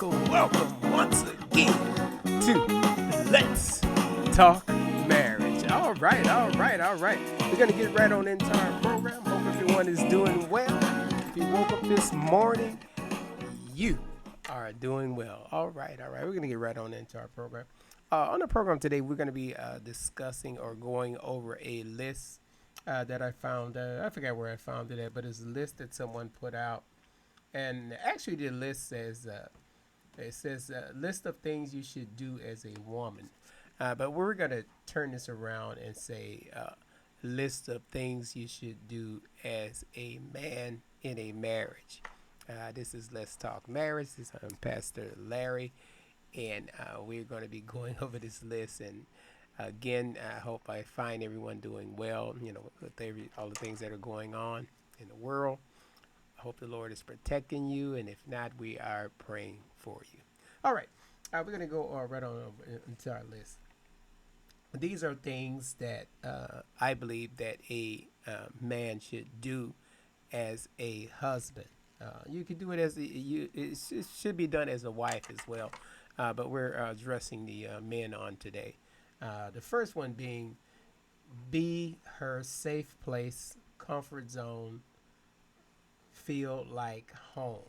welcome once again to Let's Talk Marriage. All right. We're going to get right on into our program. Hope everyone is doing well. If you woke up this morning, you are doing well. All right. We're going to get right on into our program. On the program today, we're going to be discussing or going over a list that I found. I forgot where I found it at, but it's a list that someone put out. And actually, the list says it says a list of things you should do as a woman. But we're going to turn this around and say list of things you should do as a man in a marriage. This is Let's Talk Marriage. I'm Pastor Larry, and we're going to be going over this list. And again, I hope I find everyone doing well, with all the things that are going on in the world. I hope the Lord is protecting you, and if not, we are praying for you. All right, we're going to go right on over into our list. These are things that I believe that a man should do as a husband. You can do it as it should be done as a wife as well, but we're addressing the men on today. The first one being be her safe place, comfort zone, feel like home.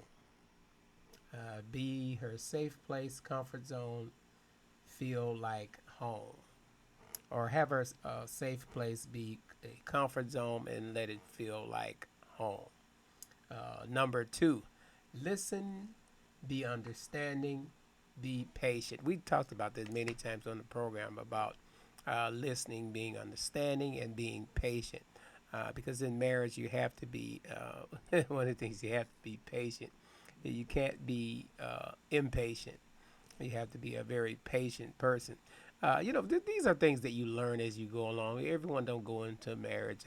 Be her safe place, comfort zone, feel like home. Or have her safe place be a comfort zone and let it feel like home. Number two, listen, be understanding, be patient. We talked about this many times on the program about listening, being understanding, and being patient. Because in marriage, you have to be, one of the things you have to be patient. You can't be impatient. You have to be a very patient person. These are things that you learn as you go along. Everyone don't go into marriage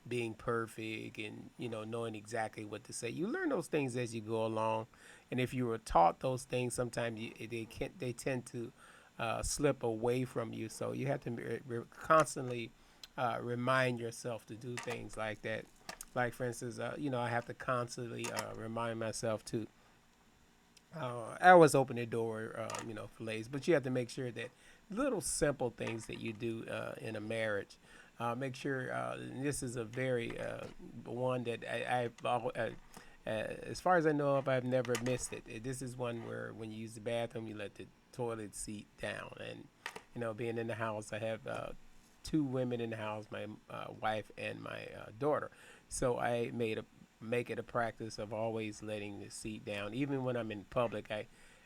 being perfect and knowing exactly what to say. You learn those things as you go along, and if you were taught those things, sometimes they tend to slip away from you. So you have to constantly remind yourself to do things like that. Like for instance, I have to constantly remind myself to. I always open the door, for ladies, but you have to make sure that little simple things that you do in a marriage. Make sure this is a very one that as far as I know of, I've never missed it. This is one where when you use the bathroom, you let the toilet seat down. And being in the house, I have two women in the house, my wife and my daughter. So I make it a practice of always letting the seat down. Even when I'm in public,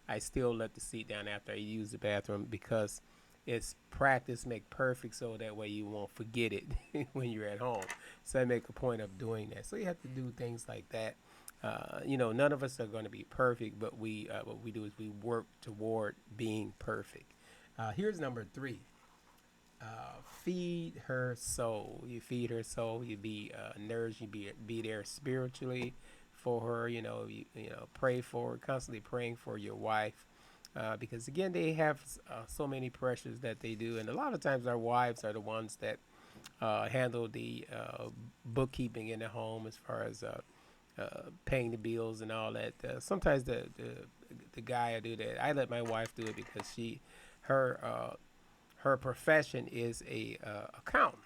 I still let the seat down after I use the bathroom because it's practice make perfect, so that way you won't forget it when you're at home. So I make a point of doing that. So you have to do things like that. None of us are going to be perfect, but what we do is we work toward being perfect. Here's number three. Feed her soul. You feed her soul. You be nourished. You be there spiritually for her. Pray for her. Constantly praying for your wife, because again, they have so many pressures that they do, and a lot of times our wives are the ones that handle the bookkeeping in the home as far as paying the bills and all that. Sometimes the guy I do that. I let my wife do it because her her profession is a accountant.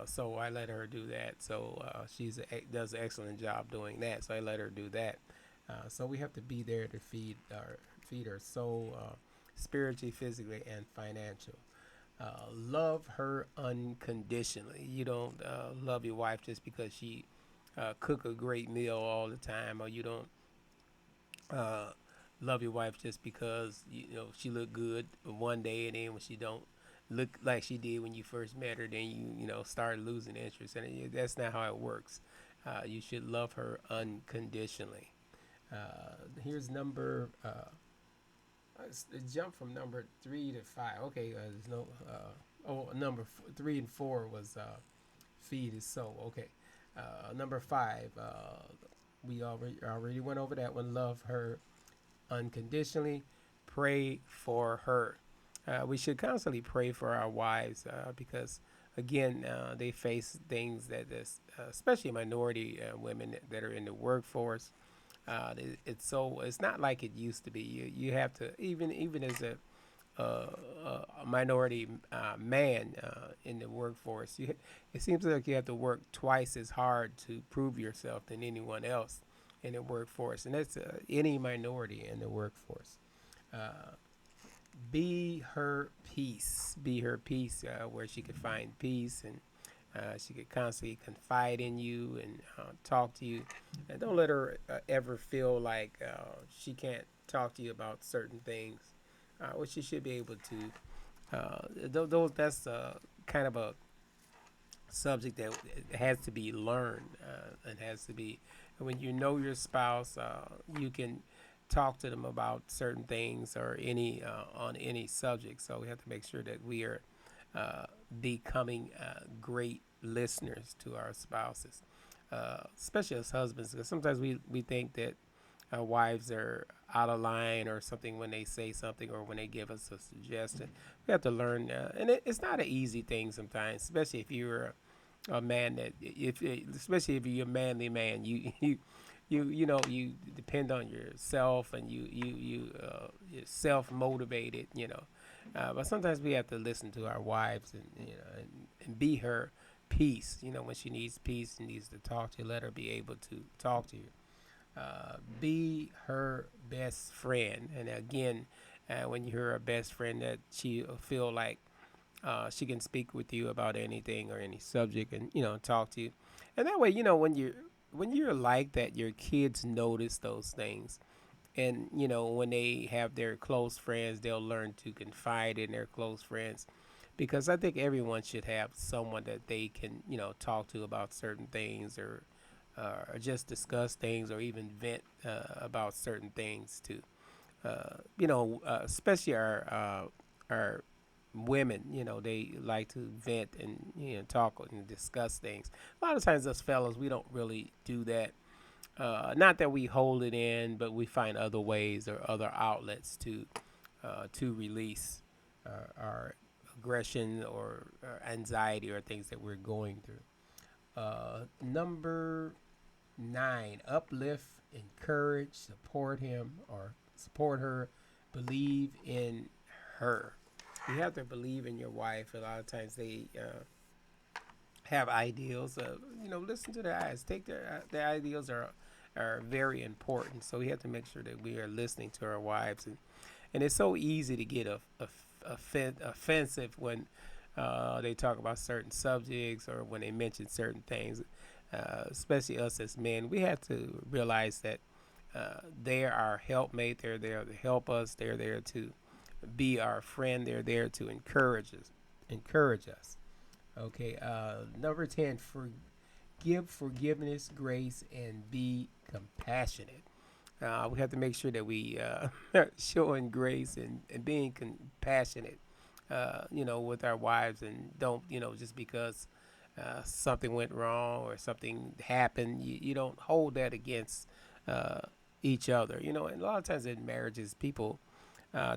So I let her do that. So does an excellent job doing that. So I let her do that. So we have to be there to feed her soul, spiritually, physically, and financial. Love her unconditionally. You don't love your wife just because she cook a great meal all the time, or you don't uh, love your wife just because she look good one day, and then when she don't look like she did when you first met her, then you start losing interest, and that's not how it works. You should love her unconditionally. Here's number. It jumped from number 3 to 5. Okay, there's no. Number 3 and 4 was feed his soul. Okay, number 5. We already went over that one. Love her unconditionally. Pray for her. We should constantly pray for our wives because, again, they face things that, especially minority women that are in the workforce. It's not like it used to be. You have to, even as a minority man in the workforce. It seems like you have to work twice as hard to prove yourself than anyone else in the workforce, and that's any minority in the workforce. Uh, be her peace. Be her peace, where she could find peace, and she could constantly confide in you and talk to you. And don't let her ever feel like she can't talk to you about certain things, which she should be able to. Those That's kind of a subject that has to be learned. It has to be when you know your spouse, you can talk to them about certain things or any on any subject. So we have to make sure that we are uh, becoming great listeners to our spouses, especially as husbands, because sometimes we think that our wives are out of line or something when they say something or when they give us a suggestion. We have to learn, and it's not an easy thing sometimes, especially if you're a man that if especially if you're a manly man, you depend on yourself and you're self motivated, but sometimes we have to listen to our wives and be her peace. When she needs peace and needs to talk to you, let her be able to talk to you. Be her best friend, and again, when you're her best friend, that she feel like she can speak with you about anything or any subject, and talk to you. And that way, when you're like that, your kids notice those things. And when they have their close friends, they'll learn to confide in their close friends, because I think everyone should have someone that they can talk to about certain things, or just discuss things, or even vent about certain things too. Especially our women, they like to vent and talk and discuss things. A lot of times, us fellows, we don't really do that. Not that we hold it in, but we find other ways or other outlets to release our aggression or anxiety or things that we're going through. Number 9, uplift, encourage, support him or support her, believe in her. You have to believe in your wife. A lot of times they have ideals. Listen to their eyes. Take their ideals are very important. So we have to make sure that we are listening to our wives, and it's so easy to get offensive when they talk about certain subjects or when they mention certain things. Especially us as men, we have to realize that they're our helpmate. They're there to help us. They're there to be our friend. They're there to encourage us. Encourage us. Okay. Number 10, give forgiveness, grace, and be compassionate. We have to make sure that we showing grace and being compassionate, with our wives, and don't, just because something went wrong or something happened, you don't hold that against uh, each other. And a lot of times in marriages, people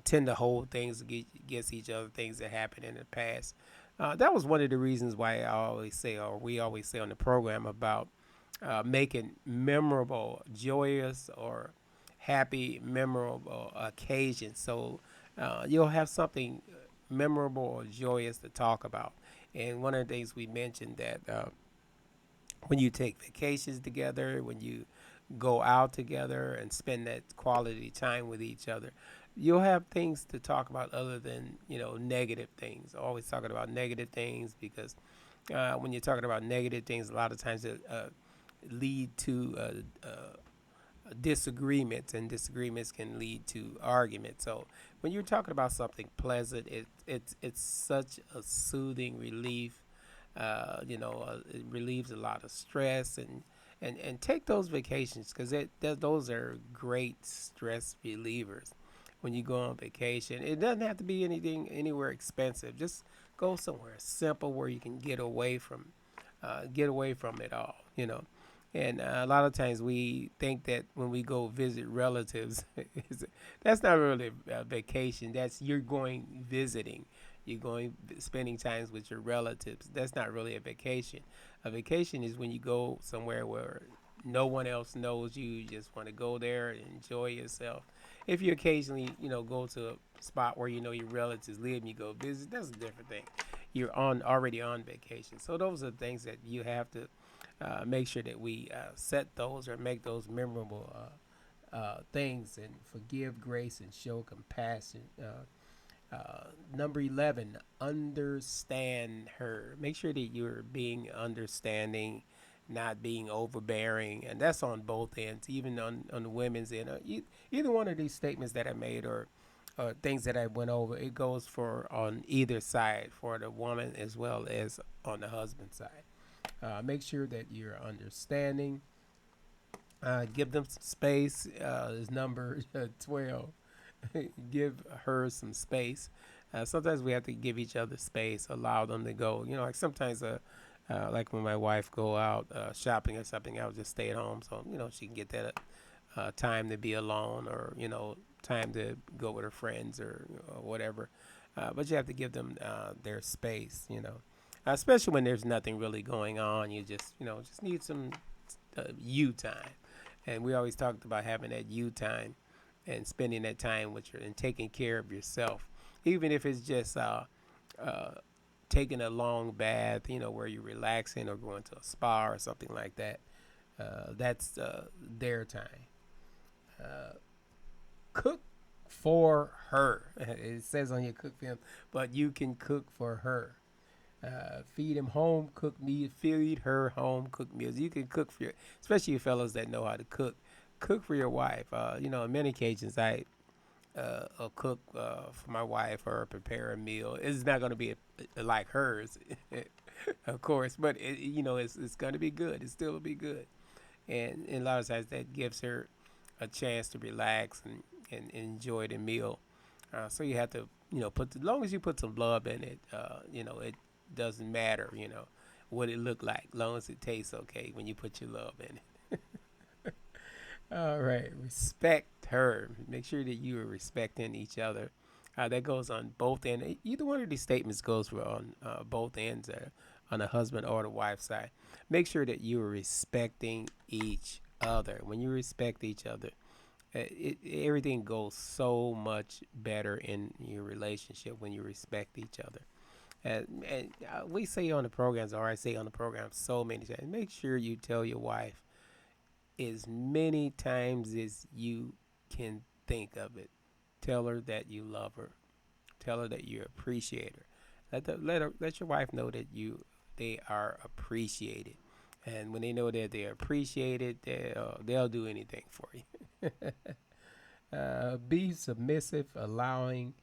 tend to hold things against each other, things that happened in the past. That was one of the reasons why I always say, or we always say on the program, about making memorable, joyous, or happy, memorable occasions. So you'll have something memorable or joyous to talk about. And one of the things we mentioned, that when you take vacations together, when you go out together and spend that quality time with each other, you'll have things to talk about other than negative things. Always talking about negative things, because when you're talking about negative things, a lot of times it lead to disagreements, and disagreements can lead to arguments. So when you're talking about something pleasant, it's such a soothing relief. It relieves a lot of stress, and take those vacations, because those are great stress relievers. When you go on vacation, it doesn't have to be anything anywhere expensive. Just go somewhere simple where you can get away from it all. And a lot of times we think that when we go visit relatives, that's not really a vacation. That's You're going visiting. You're going spending times with your relatives. That's not really a vacation. A vacation is when you go somewhere where no one else knows you. You just want to go there and enjoy yourself. If you occasionally, go to a spot where you know your relatives live and you go visit, that's a different thing. You're on already on vacation. So those are things that you have to make sure that we set those or make those memorable things and forgive grace and show compassion. Number 11, understand her. Make sure that you're being understanding, not being overbearing. And that's on both ends, even on the women's end. Either one of these statements that I made or things that I went over, it goes for on either side, for the woman as well as on the husband side. Make sure that you're understanding. Give them some space. Is number 12. Give her some space. Sometimes we have to give each other space, allow them to go. Like sometimes, like when my wife go out shopping or something, I'll just stay at home so she can get that time to be alone, or time to go with her friends or whatever. But you have to give them their space. Especially when there's nothing really going on. You just need some you time. And we always talked about having that you time and spending that time with you and taking care of yourself, even if it's just uh, taking a long bath, where you're relaxing or going to a spa or something like that. That's their time. Uh, Cook for her. It says on your cook film, but you can cook for her. Feed him home cooked meal. Feed her home cooked meals. You can cook for your, especially you fellas that know how to cook. Cook for your wife. On many occasions I'll cook for my wife or prepare a meal. It's not going to be like hers, of course, but it's going to be good. It still will be good, and a lot of times that gives her a chance to relax and enjoy the meal. So you have to put as long as you put some love in it, it doesn't matter what it look like, long as it tastes okay when you put your love in it. All right, respect her. Make sure that you are respecting each other. That goes on both ends. Either one of these statements goes for on both ends, on the husband or the wife side. Make sure that you are respecting each other. When you respect each other, everything goes so much better in your relationship when you respect each other. And we say on the programs, or I say on the program so many times, make sure you tell your wife as many times as you can think of it. Tell her that you love her. Tell her that you appreciate her. Let your wife know that they are appreciated. And when they know that they're appreciated, they'll do anything for you. Be submissive, allowing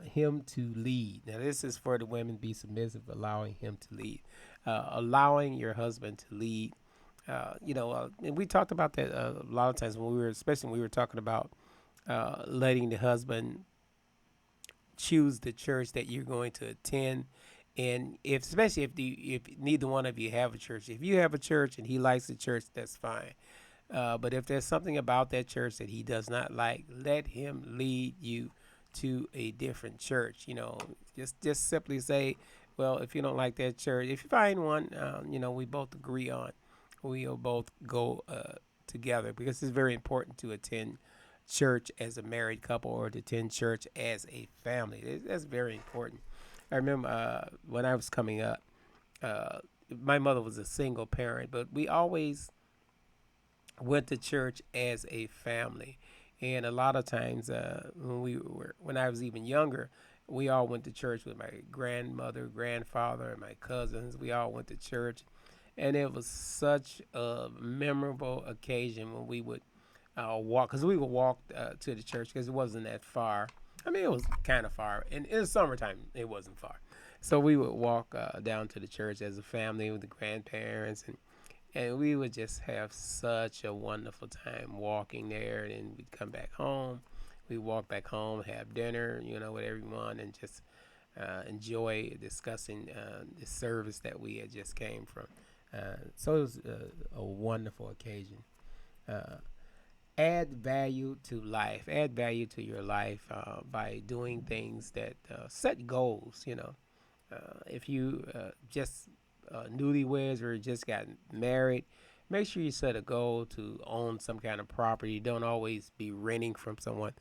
him to lead. Now, this is for the women. Be submissive, allowing him to lead. Allowing your husband to lead. And we talked about that a lot of times when especially when we were talking about letting the husband choose the church that you're going to attend. And especially if neither one of you have a church, if you have a church and he likes the church, that's fine. But if there's something about that church that he does not like, let him lead you to a different church. Just simply say, well, if you don't like that church, if you find one, we both agree on, we'll both go together, because it's very important to attend church as a married couple or to attend church as a family. That's very important. I remember when I was coming up, uh, my mother was a single parent, but we always went to church as a family. And a lot of times, when I was even younger, we all went to church with my grandmother, grandfather, and my cousins. We all went to church, and it was such a memorable occasion when we would walk, because we would walk to the church because it wasn't that far. I mean, it was kind of far. In the summertime, it wasn't far. So we would walk down to the church as a family with the grandparents, and we would just have such a wonderful time walking there. And we'd come back home. We walk back home, have dinner, with everyone, and just enjoy discussing the service that we had just came from. So it was a wonderful occasion. Uh, Add value to life. Add value to your life by doing things that set goals. If you just newlyweds or just got married, Make sure you set a goal to own some kind of property. Don't always be renting from someone.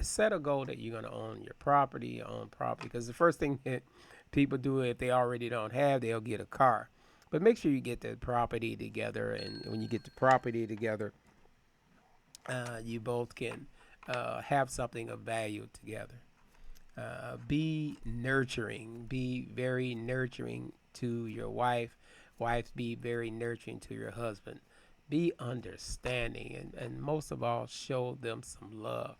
Set a goal that you're going to own your property, own property. Because the first thing that people do, if they already don't have, they'll get a car. But make sure you get the property together. And when you get the property together, you both can have something of value together. Be nurturing. Be very nurturing to your wife. Wives, be very nurturing to your husband. Be understanding, and most of all, show them some love.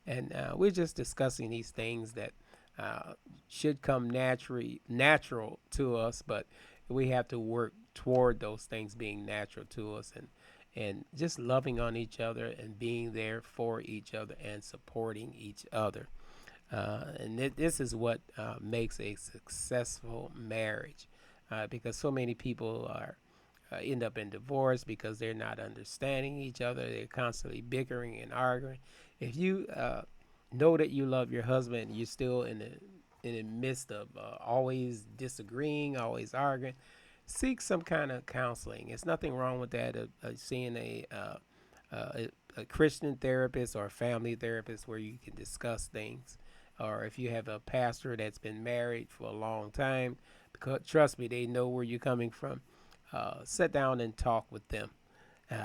And we're just discussing these things that uh, should come natural to us, but we have to work toward those things being natural to us, and just loving on each other and being there for each other and supporting each other. This is what makes a successful marriage, because so many people are end up in divorce because they're not understanding each other. They're constantly bickering and arguing. If you know that you love your husband, and you're still in the midst of always disagreeing, always arguing. Seek some kind of counseling. There's nothing wrong with that. Seeing a Christian therapist or a family therapist where you can discuss things, or if you have a pastor that's been married for a long time, because trust me, they know where you're coming from. Sit down and talk with them.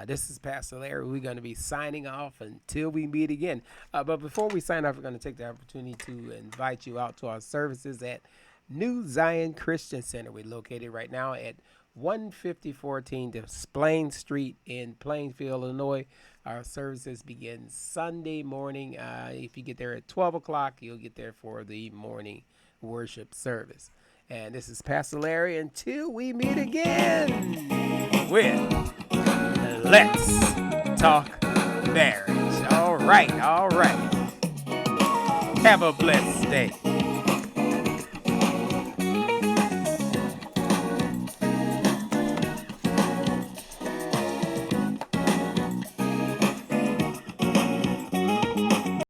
This is Pastor Larry. We're going to be signing off until we meet again. But before we sign off, we're going to take the opportunity to invite you out to our services at New Zion Christian Center. We're located right now at 15014 Plain Street in Plainfield, Illinois. Our services begin Sunday morning. If you get there at 12 o'clock, you'll get there for the morning worship service. And this is Pastor Larry. Until we meet again with Let's Talk Marriage. All right. Have a blessed day.